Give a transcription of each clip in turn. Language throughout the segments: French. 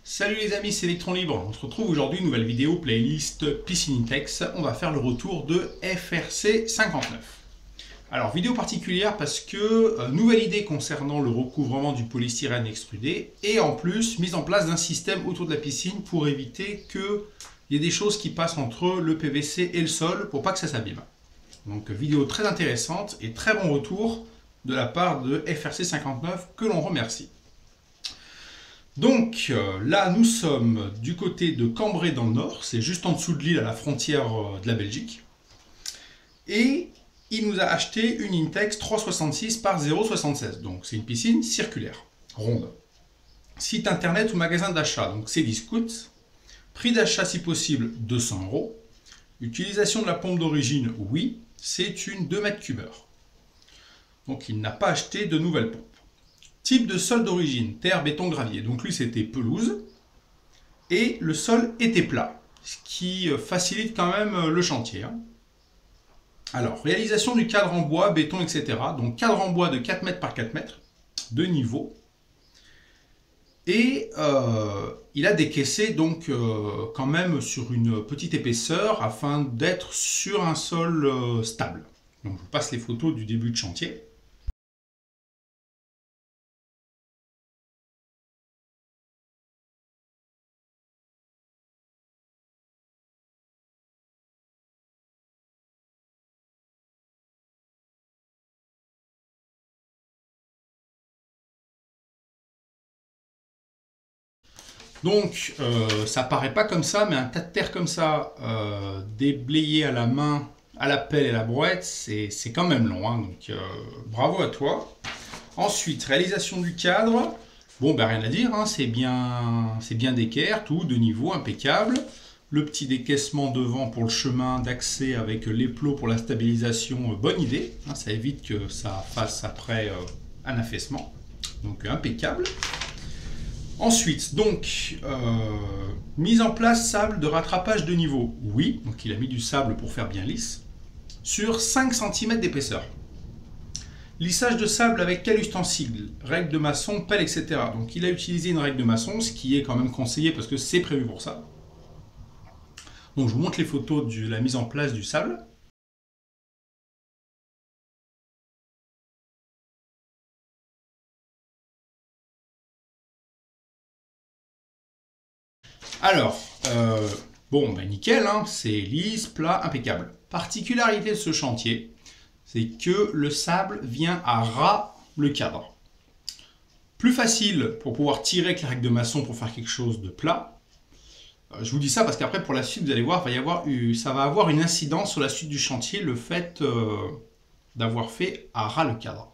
Salut les amis, c'est Electron Libre. On se retrouve aujourd'hui, nouvelle vidéo playlist Piscine Intex. On va faire le retour de FRC 59. Alors, vidéo particulière parce que nouvelle idée concernant le recouvrement du polystyrène extrudé et en plus, mise en place d'un système autour de la piscine pour éviter qu'il y ait des choses qui passent entre le PVC et le sol pour pas que ça s'abîme. Donc, vidéo très intéressante et très bon retour de la part de FRC 59 que l'on remercie. Donc là, nous sommes du côté de Cambrai dans le nord, c'est juste en dessous de l'île à la frontière de la Belgique. Et il nous a acheté une Intex 366 par 0,76, donc c'est une piscine circulaire, ronde. Site internet ou magasin d'achat, donc c'est Discount. Prix d'achat si possible 200 €. Utilisation de la pompe d'origine, oui, c'est une 2 mètres cubeurs. Donc il n'a pas acheté de nouvelle pompe. Type de sol d'origine, terre, béton, gravier. Donc lui c'était pelouse. Et le sol était plat, ce qui facilite quand même le chantier. Alors, réalisation du cadre en bois, béton, etc. Donc cadre en bois de 4 mètres par 4 mètres, de niveau. Et il a décaissé donc quand même sur une petite épaisseur afin d'être sur un sol stable. Donc je vous passe les photos du début de chantier. Donc, ça paraît pas comme ça, mais un tas de terre comme ça, déblayé à la main, à la pelle et à la brouette, c'est quand même long. Donc, bravo à toi. Ensuite, réalisation du cadre. Bon, ben rien à dire, c'est bien d'équerre, tout, de niveau, impeccable. Le petit décaissement devant pour le chemin d'accès avec les plots pour la stabilisation, bonne idée. Ça évite que ça fasse après un affaissement. Donc, impeccable. Ensuite, donc, mise en place sable de rattrapage de niveau. Oui, donc il a mis du sable pour faire bien lisse, sur 5 cm d'épaisseur. Lissage de sable avec quel ustensile? Règle de maçon, pelle, etc. Donc il a utilisé une règle de maçon, ce qui est quand même conseillé parce que c'est prévu pour ça. Donc je vous montre les photos de la mise en place du sable. Alors, bon, ben nickel, c'est lisse, plat, impeccable. Particularité de ce chantier, c'est que le sable vient à ras le cadre. Plus facile pour pouvoir tirer avec la règle de maçon pour faire quelque chose de plat. Je vous dis ça parce qu'après, pour la suite, vous allez voir, ça va avoir une incidence sur la suite du chantier, le fait d'avoir fait à ras le cadre.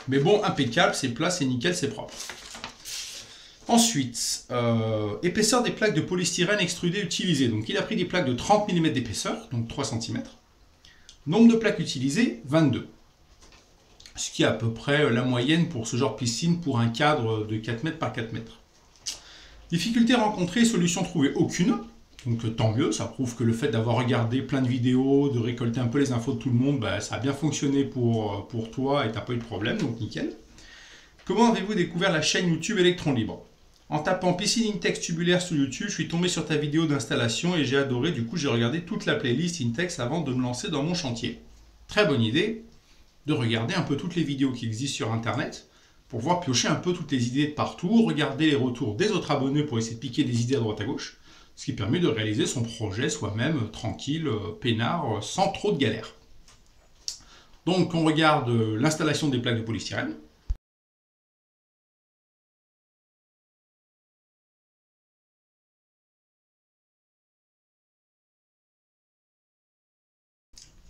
Mais bon, impeccable, c'est plat, c'est nickel, c'est propre. Ensuite, épaisseur des plaques de polystyrène extrudées utilisées. Donc il a pris des plaques de 30 mm d'épaisseur, donc 3 cm. Nombre de plaques utilisées, 22. Ce qui est à peu près la moyenne pour ce genre de piscine pour un cadre de 4 mètres par 4 mètres. Difficultés rencontrées, solution trouvée, aucune. Donc tant mieux, ça prouve que le fait d'avoir regardé plein de vidéos, de récolter un peu les infos de tout le monde, ça a bien fonctionné pour toi et tu n'as pas eu de problème, donc nickel. Comment avez-vous découvert la chaîne YouTube Electron Libre? En tapant piscine Intex tubulaire sur YouTube, je suis tombé sur ta vidéo d'installation et j'ai adoré, du coup j'ai regardé toute la playlist Intex avant de me lancer dans mon chantier. Très bonne idée de regarder un peu toutes les vidéos qui existent sur internet pour pouvoir piocher un peu toutes les idées de partout, regarder les retours des autres abonnés pour essayer de piquer des idées à droite à gauche, ce qui permet de réaliser son projet soi-même tranquille, peinard, sans trop de galères. Donc on regarde l'installation des plaques de polystyrène.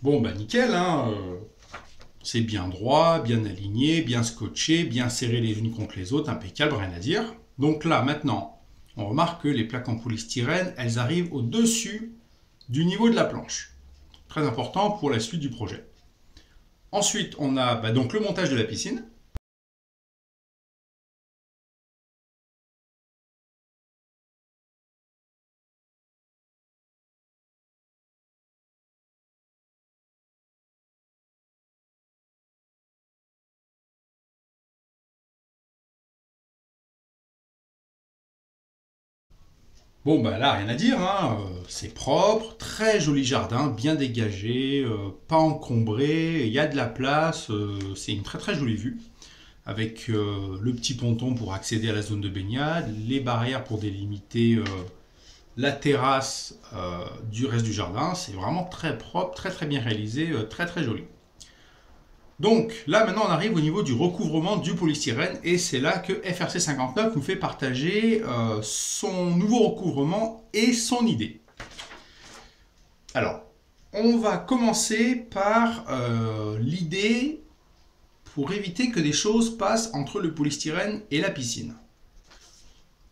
Bon bah nickel, c'est bien droit, bien aligné, bien scotché, bien serré les unes contre les autres, impeccable, rien à dire. Donc là maintenant, on remarque que les plaques en polystyrène, elles arrivent au-dessus du niveau de la planche. Très important pour la suite du projet. Ensuite, on a donc le montage de la piscine. Bon, bah là, rien à dire, hein, c'est propre, très joli jardin, bien dégagé, pas encombré, il y a de la place, c'est une très très jolie vue, avec le petit ponton pour accéder à la zone de baignade, les barrières pour délimiter la terrasse du reste du jardin, c'est vraiment très propre, très très bien réalisé, très très joli. Donc là maintenant on arrive au niveau du recouvrement du polystyrène et c'est là que FRC 59 nous fait partager son nouveau recouvrement et son idée. Alors on va commencer par l'idée pour éviter que des choses passent entre le polystyrène et la piscine.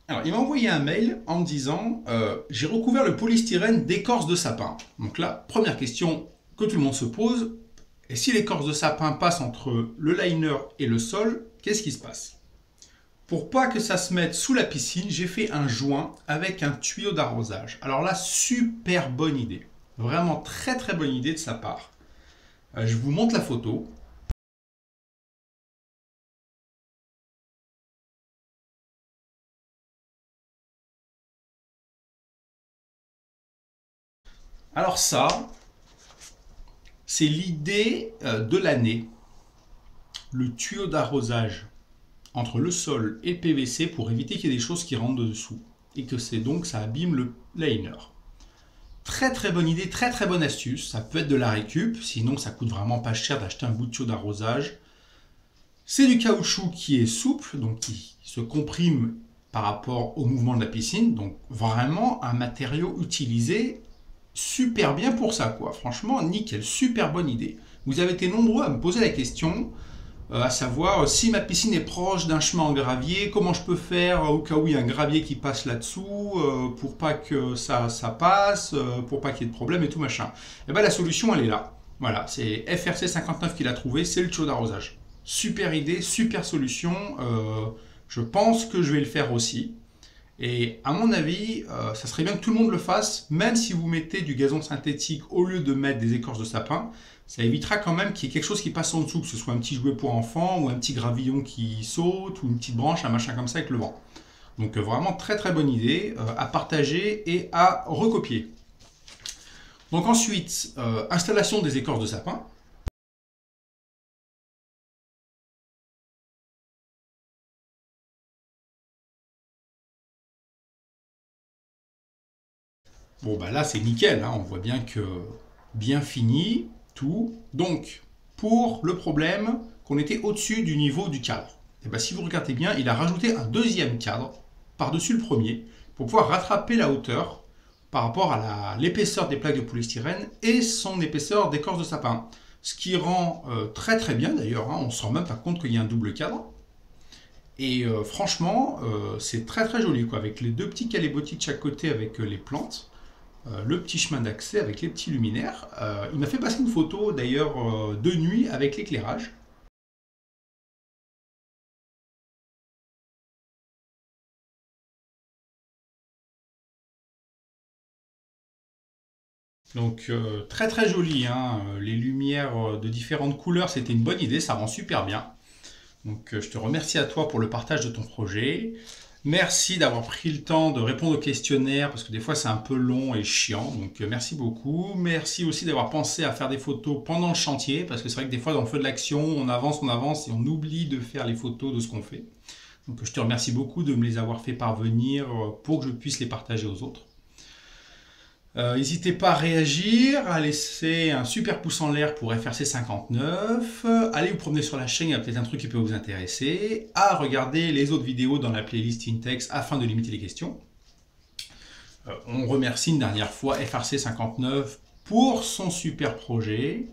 Alors il m'a envoyé un mail en me disant j'ai recouvert le polystyrène d'écorce de sapin. Donc là première question que tout le monde se pose. Et si l'écorce de sapin passe entre le liner et le sol, qu'est-ce qui se passe? Pour pas que ça se mette sous la piscine, j'ai fait un joint avec un tuyau d'arrosage. Alors là, super bonne idée. Vraiment très très bonne idée de sa part. Je vous montre la photo. Alors ça, c'est l'idée de l'année. Le tuyau d'arrosage entre le sol et le PVC pour éviter qu'il y ait des choses qui rentrent dessous. Et que c'est donc ça abîme le liner. Très très bonne idée, très très bonne astuce. Ça peut être de la récup, sinon ça coûte vraiment pas cher d'acheter un bout de tuyau d'arrosage. C'est du caoutchouc qui est souple, donc qui se comprime par rapport au mouvement de la piscine. Donc vraiment un matériau utilisé super bien pour ça, quoi. Franchement, nickel, super bonne idée. Vous avez été nombreux à me poser la question, à savoir si ma piscine est proche d'un chemin en gravier, comment je peux faire au cas où il y a un gravier qui passe là-dessous pour pas que ça passe, pour pas qu'il y ait de problème et tout machin. Et bien la solution elle est là. Voilà, c'est FRC 59 qui l'a trouvé, c'est le tuyau d'arrosage. Super idée, super solution. Je pense que je vais le faire aussi. Et à mon avis, ça serait bien que tout le monde le fasse, même si vous mettez du gazon synthétique au lieu de mettre des écorces de sapin. Ça évitera quand même qu'il y ait quelque chose qui passe en dessous, que ce soit un petit jouet pour enfants, ou un petit gravillon qui saute, ou une petite branche, un machin comme ça avec le vent. Donc vraiment très très bonne idée à partager et à recopier. Donc ensuite, installation des écorces de sapin. Bon bah là c'est nickel, hein, on voit bien que bien fini, tout. Donc pour le problème qu'on était au-dessus du niveau du cadre. Et bah, si vous regardez bien, il a rajouté un deuxième cadre par-dessus le premier pour pouvoir rattraper la hauteur par rapport à l'épaisseur des plaques de polystyrène et son épaisseur d'écorce de sapin. Ce qui rend très très bien d'ailleurs, hein, on ne se rend même pas compte qu'il y a un double cadre. Et franchement, c'est très très joli, quoi, avec les deux petits calébotis de chaque côté avec les plantes. Le petit chemin d'accès avec les petits luminaires. Il m'a fait passer une photo d'ailleurs de nuit avec l'éclairage. Donc très très joli, hein. Les lumières de différentes couleurs, c'était une bonne idée, ça rend super bien. Donc je te remercie à toi pour le partage de ton projet. Merci d'avoir pris le temps de répondre aux questionnaires parce que des fois c'est un peu long et chiant. Donc merci beaucoup. Merci aussi d'avoir pensé à faire des photos pendant le chantier parce que c'est vrai que des fois dans le feu de l'action, on avance et on oublie de faire les photos de ce qu'on fait. Donc je te remercie beaucoup de me les avoir fait parvenir pour que je puisse les partager aux autres. N'hésitez pas à réagir, à laisser un super pouce en l'air pour FRC 59, allez vous promener sur la chaîne, il y a peut-être un truc qui peut vous intéresser, à regarder les autres vidéos dans la playlist Intex afin de limiter les questions. On remercie une dernière fois FRC 59 pour son super projet,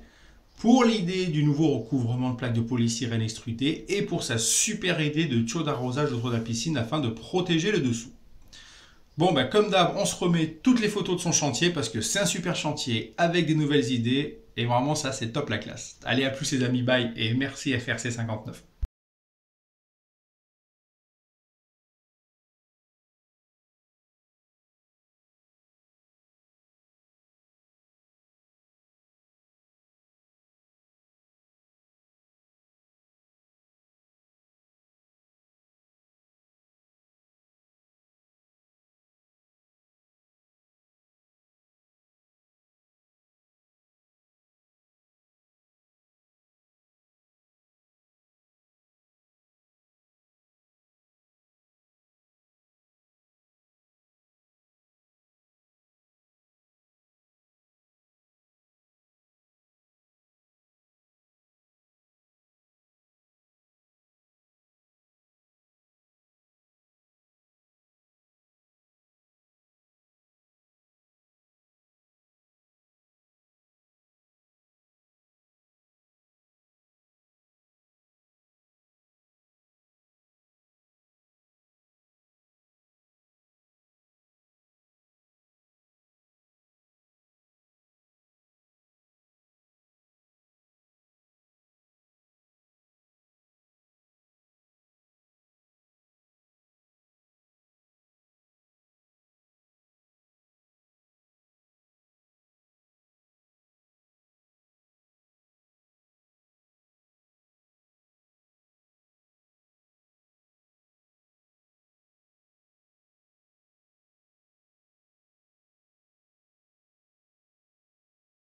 pour l'idée du nouveau recouvrement de plaques de polystyrène extrudé et pour sa super idée de tuyau d'arrosage autour de la piscine afin de protéger le dessous. Bon, ben, comme d'hab, on se remet toutes les photos de son chantier parce que c'est un super chantier avec des nouvelles idées et vraiment ça c'est top la classe. Allez, à plus les amis, bye et merci FRC 59.